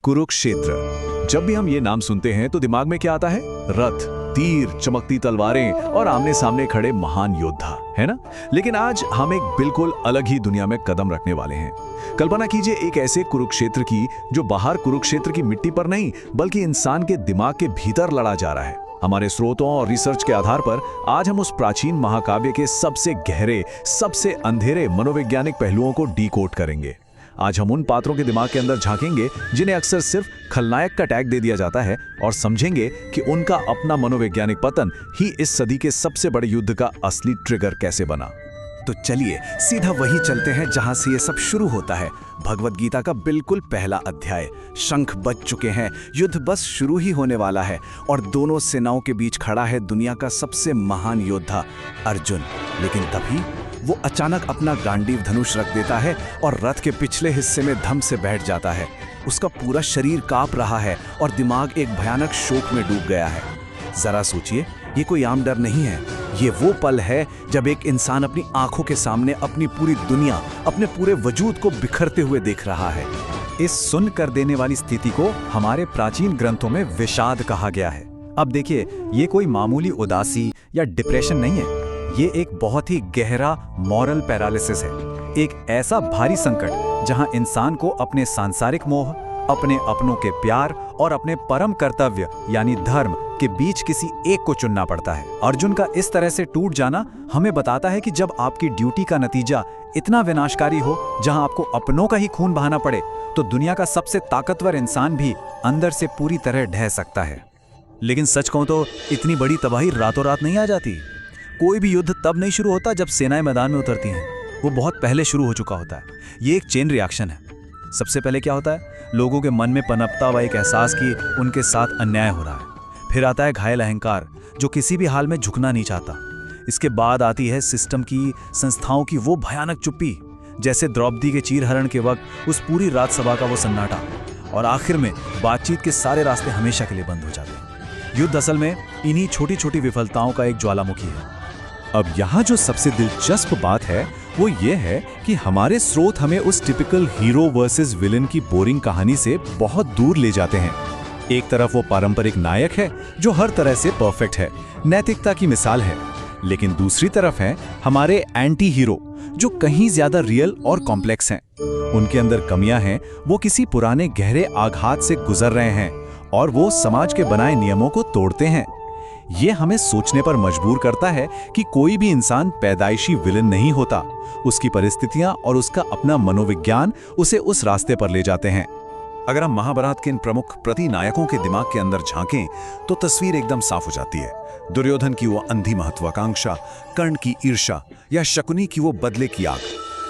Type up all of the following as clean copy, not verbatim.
कुरुक्षेत्र। जब भी हम ये नाम सुनते हैं तो दिमाग में क्या आता है? रथ, तीर, चमकती तलवारें और आमने सामने खड़े महान योद्धा, है ना? लेकिन आज हम एक बिल्कुल अलग ही दुनिया में कदम रखने वाले हैं। कल्पना कीजिए एक ऐसे कुरुक्षेत्र की जो बाहर कुरुक्षेत्र की मिट्टी पर नहीं बल्कि इंसान के दिमाग के भीतर लड़ा जा रहा है। हमारे स्रोतों और रिसर्च के आधार पर आज हम उस प्राचीन महाकाव्य के सबसे गहरे, सबसे अंधेरे मनोवैज्ञानिक पहलुओं को डीकोड करेंगे। आज हम उन पात्रों के दिमाग के अंदर झांकेंगे जिन्हें अक्सर सिर्फ खलनायक का टैग दे दिया जाता है और समझेंगे कि उनका अपना मनोवैज्ञानिक पतन ही इस सदी के सबसे बड़े युद्ध का असली ट्रिगर कैसे बना। तो चलिए सीधा वही चलते हैं जहां से ये सब शुरू होता है। भगवत गीता का बिल्कुल पहला अध्याय। शंख बज चुके हैं, युद्ध बस शुरू ही होने वाला है और दोनों सेनाओं के बीच खड़ा है दुनिया का सबसे महान योद्धा अर्जुन। लेकिन तभी वो अचानक अपना गांडीव धनुष रख देता है और रथ के पिछले हिस्से में धम से बैठ जाता है। उसका पूरा शरीर कांप रहा है और दिमाग एक भयानक शोक में डूब गया है। जरा सोचिए, ये कोई आम डर नहीं है। ये वो पल है जब एक इंसान अपनी आंखों के सामने अपनी पूरी दुनिया, अपने पूरे वजूद को बिखरते हुए देख रहा है। इस सुन कर देने वाली स्थिति को हमारे प्राचीन ग्रंथों में विषाद कहा गया है। अब देखिए, ये कोई मामूली उदासी या डिप्रेशन नहीं है। ये एक बहुत ही गहरा मॉरल पैरालिसिस है। एक ऐसा भारी संकट जहां इंसान को अपने सांसारिक मोह, अपने अपनों के प्यार और अपने परम कर्तव्य यानी धर्म के बीच किसी एक को चुनना पड़ता है। अर्जुन का इस तरह से टूट जाना हमें बताता है कि जब आपकी ड्यूटी का नतीजा इतना विनाशकारी हो, जहां आपको अपनों का ही खून बहाना पड़े, तो दुनिया का सबसे ताकतवर इंसान भी अंदर से पूरी तरह ढह सकता है। लेकिन सच कहूं तो इतनी बड़ी तबाही रातों रात नहीं आ जाती। कोई भी युद्ध तब नहीं शुरू होता जब सेनाएं मैदान में उतरती हैं। वो बहुत पहले शुरू हो चुका होता है। ये एक चेन रिएक्शन है। सबसे पहले क्या होता है? लोगों के मन में पनपता हुआ एक एहसास कि उनके साथ अन्याय हो रहा है। फिर आता है घायल अहंकार जो किसी भी हाल में झुकना नहीं चाहता। इसके बाद आती है सिस्टम की, संस्थाओं की वो भयानक चुप्पी, जैसे द्रौपदी के चीरहरण के वक्त उस पूरी राज्यसभा का वो सन्नाटा। और आखिर में बातचीत के सारे रास्ते हमेशा के लिए बंद हो जाते हैं। युद्ध असल में इन्हीं छोटी छोटी विफलताओं का एक ज्वालामुखी है। अब यहाँ जो सबसे दिलचस्प बात है वो ये है कि हमारे स्रोत हमें उस टिपिकल हीरो वर्सेस विलेन की बोरिंग कहानी से बहुत दूर ले जाते हैं। एक तरफ वो पारंपरिक नायक है जो हर तरह से परफेक्ट है, नैतिकता की मिसाल है, लेकिन दूसरी तरफ है हमारे एंटी हीरो जो कहीं ज्यादा रियल और कॉम्प्लेक्स हैं। उनके अंदर कमियां हैं, वो किसी पुराने गहरे आघात से गुजर रहे हैं और वो समाज के बनाए नियमों को तोड़ते हैं। ये हमें सोचने पर मजबूर करता है कि कोई भी इंसान पैदाइशी विलेन नहीं होता। उसकी परिस्थितियां और उसका अपना मनोविज्ञान उसे उस रास्ते पर ले जाते हैं। अगर हम महाभारत के इन प्रमुख प्रतिनायकों के दिमाग के अंदर झांकें तो तस्वीर एकदम साफ हो जाती है। दुर्योधन की वो अंधी महत्वाकांक्षा, कर्ण की ईर्ष्या या शकुनी की वो बदले की आग।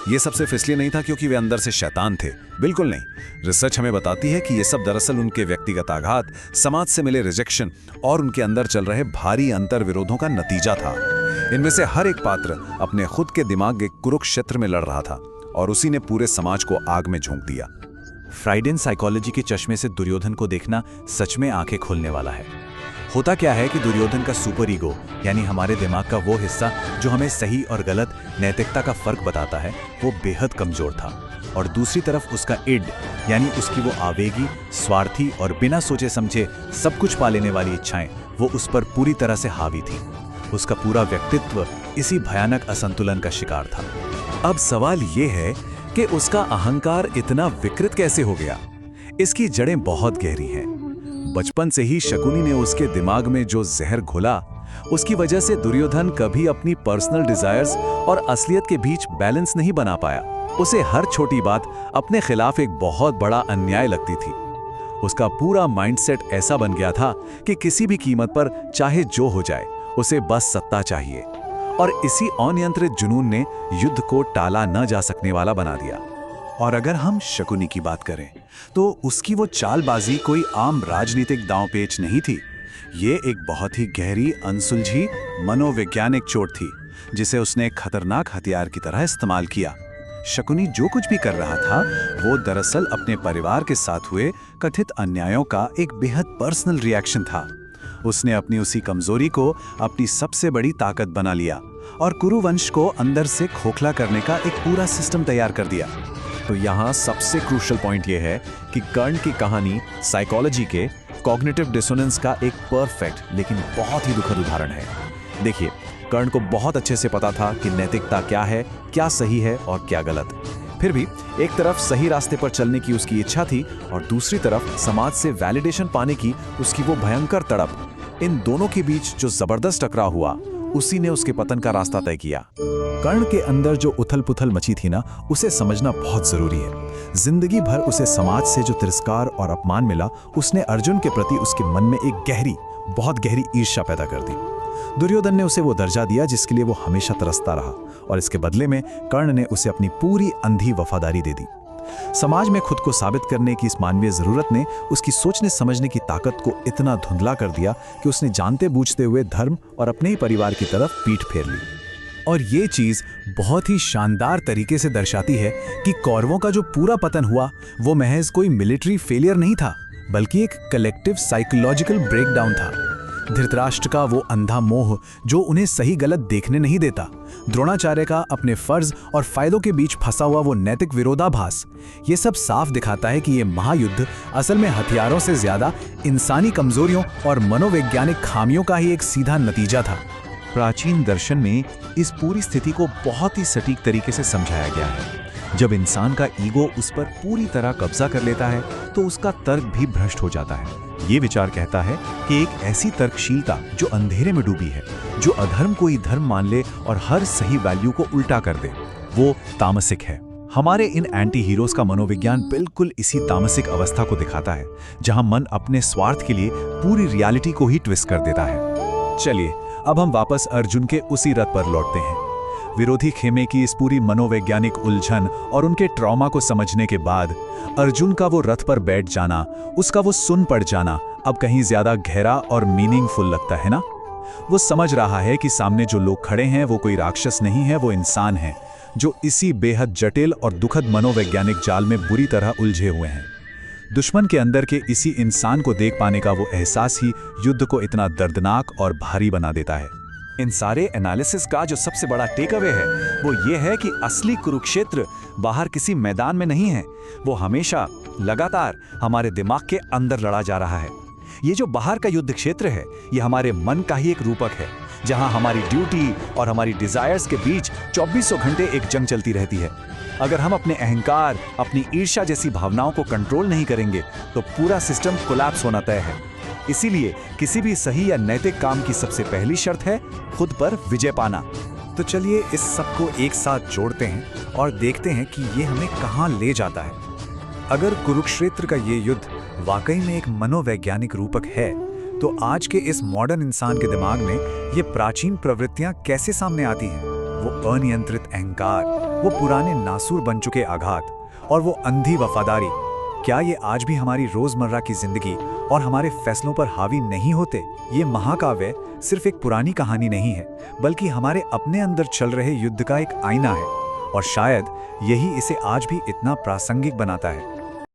ये सब सिर्फ इसलिए नहीं था क्योंकि वे अंदर से शैतान थे, बिल्कुल नहीं। रिसर्च हमें बताती है कि ये सब दरअसल उनके व्यक्तिगत आघात, समाज से मिले रिजेक्शन और उनके अंदर चल रहे भारी अंतर विरोधों का नतीजा था। इनमें से हर एक पात्र अपने खुद के दिमाग के कुरुक्षेत्र में लड़ रहा था और उसी ने पूरे समाज को आग में झोंक दिया। फ्राइडन साइकोलॉजी के चश्मे से दुर्योधन को देखना सच में आंखें खोलने वाला है। होता क्या है कि दुर्योधन का सुपर ईगो यानी हमारे दिमाग का वो हिस्सा जो हमें सही और गलत, नैतिकता का फर्क बताता है, वो बेहद कमजोर था। और दूसरी तरफ उसका इड यानी उसकी वो आवेगी, स्वार्थी और बिना सोचे समझे सब कुछ पा लेने वाली इच्छाएं, वो उस पर पूरी तरह से हावी थी। उसका पूरा व्यक्तित्व इसी भयानक असंतुलन का शिकार था। अब सवाल ये है कि उसका अहंकार इतना विकृत कैसे हो गया? इसकी जड़ें बहुत गहरी हैं। बचपन से ही शकुनी ने उसके दिमाग में जो जहर घोला, उसकी वजह से दुर्योधन कभी अपनी पर्सनल डिजायर्स और असलियत के बीच बैलेंस नहीं बना पाया। उसे हर छोटी बात अपने खिलाफ एक बहुत बड़ा अन्याय लगती थी। उसका पूरा माइंडसेट ऐसा बन गया था कि किसी भी कीमत पर चाहे जो हो जाए, उसे बस सत्ता चाहिए। और इसी अनियंत्रित जुनून ने युद्ध को टाला न जा सकने वाला बना दिया। और अगर हम शकुनी की बात करें तो उसकी वो चालबाजी कोई आम राजनीतिक दांवपेच नहीं थी। ये एक बहुत ही गहरी, अनसुलझी मनोवैज्ञानिक चोट थी जिसे उसने एक खतरनाक हथियार की तरह इस्तेमाल किया। शकुनी जो कुछ भी कर रहा था वो दरअसल अपने परिवार के साथ हुए कथित अन्यायों का एक बेहद पर्सनल रिएक्शन था। उसने अपनी उसी कमजोरी को अपनी सबसे बड़ी ताकत बना लिया और कुरुवंश को अंदर से खोखला करने का एक पूरा सिस्टम तैयार कर दिया। तो यहाँ सबसे क्रूशियल पॉइंट ये है कि कर्ण की कहानी साइकोलॉजी के कॉग्निटिव डिसोनेंस का एक परफेक्ट लेकिन बहुत ही दुखद उदाहरण है। देखिए, कर्ण को बहुत अच्छे से पता था कि नैतिकता क्या है, क्या सही है और क्या गलत। फिर भी एक तरफ सही रास्ते पर चलने की उसकी इच्छा थी और दूसरी तरफ समाज से वैलिडेशन पाने की उसकी वो भयंकर तड़प। इन दोनों के बीच जो जबरदस्त टकराव हुआ, उसी ने उसके पतन का रास्ता तय किया। कर्ण के अंदर जो उथल पुथल मची थी ना, उसे समझना बहुत जरूरी है। जिंदगी भर उसे समाज से जो तिरस्कार और अपमान मिला, उसने अर्जुन के प्रति उसके मन में एक गहरी, बहुत गहरी ईर्ष्या पैदा कर दी। दुर्योधन ने उसे वो दर्जा दिया जिसके लिए वो हमेशा तरसता रहा, और इसके बदले में कर्ण ने उसे अपनी पूरी अंधी वफादारी दे दी। समाज में खुद को साबित करने की इस मानवीय जरूरत ने उसकी सोचने समझने की ताकत को इतना धुंधला कर दिया कि उसने जानते बूझते हुए धर्म और अपने ही परिवार की तरफ पीठ फेर ली। और ये चीज बहुत ही शानदार तरीके से दर्शाती है कि कौरवों का जो पूरा पतन हुआ वो महज कोई मिलिट्री फेलियर नहीं था, बल्कि एक कलेक्टिव साइकोलॉजिकल ब्रेकडाउन था। धृतराष्ट्र का वो अंधा मोह जो उन्हें सही गलत देखने नहीं देता, द्रोणाचार्य का अपने फर्ज और फायदों के बीच फंसा हुआ वो नैतिक विरोधाभास, ये सब साफ दिखाता है कि ये महायुद्ध असल में हथियारों से ज्यादा इंसानी कमजोरियों और मनोवैज्ञानिक खामियों का ही एक सीधा नतीजा था। प्राचीन दर्शन में इस पूरी स्थिति को बहुत ही सटीक तरीके से समझाया गया है। जब इंसान का ईगो उस पर पूरी तरह कब्जा कर लेता है तो उसका तर्क भी भ्रष्ट हो जाता है। ये विचार कहता है कि एक ऐसी तर्कशीलता जो अंधेरे में डूबी है, जो अधर्म को ही धर्म मान ले और हर सही वैल्यू को उल्टा कर दे, वो तामसिक है। हमारे इन एंटी हीरोज का मनोविज्ञान बिल्कुल इसी तामसिक अवस्था को दिखाता है, जहां मन अपने स्वार्थ के लिए पूरी रियलिटी को ही ट्विस्ट कर देता है। चलिए अब हम वापस अर्जुन के उसी रथ पर लौटते हैं। विरोधी खेमे की इस पूरी मनोवैज्ञानिक उलझन और उनके ट्रॉमा को समझने के बाद अर्जुन का वो रथ पर बैठ जाना, उसका वो सुन पड़ जाना अब कहीं ज्यादा गहरा और मीनिंगफुल लगता है ना। वो समझ रहा है कि सामने जो लोग खड़े हैं वो कोई राक्षस नहीं है, वो इंसान है जो इसी बेहद जटिल और दुखद मनोवैज्ञानिक जाल में बुरी तरह उलझे हुए हैं। दुश्मन के अंदर के इसी इंसान को देख पाने का वो एहसास ही युद्ध को इतना दर्दनाक और भारी बना देता है। इन सारे एनालिसिस का जो सबसे बड़ा टेक अवे है वो ये है कि असली कुरुक्षेत्र बाहर किसी मैदान में नहीं है, वो हमेशा लगातार हमारे दिमाग के अंदर लड़ा जा रहा है। ये जो बाहर का युद्ध क्षेत्र है, ये हमारे मन का ही एक रूपक है, जहां हमारी ड्यूटी और हमारी डिजायर्स के बीच 24 घंटे एक जंग चलती रहती है। अगर हम अपने अहंकार, अपनी ईर्ष्या जैसी भावनाओं को कंट्रोल नहीं करेंगे तो पूरा सिस्टम कोलैप्स होना तय है। इसीलिए किसी भी सही या नैतिक काम की सबसे पहली शर्त है खुद पर विजय पाना। तो चलिए इस सबको एक साथ जोड़ते हैं और देखते हैं कि ये हमें कहाँ ले जाता है। अगर कुरुक्षेत्र का ये युद्ध वाकई में एक मनोवैज्ञानिक रूपक है, तो आज के इस मॉडर्न इंसान के दिमाग में ये प्राचीन प्रवृत्तियां कैसे सामने आती हैं? वो अनियंत्रित अहंकार, वो पुराने नासूर बन चुके आघात और वो अंधी वफादारी, क्या ये आज भी हमारी रोजमर्रा की जिंदगी और हमारे फैसलों पर हावी नहीं होते? ये महाकाव्य सिर्फ एक पुरानी कहानी नहीं है, बल्कि हमारे अपने अंदर चल रहे युद्ध का एक आईना है, और शायद यही इसे आज भी इतना प्रासंगिक बनाता है।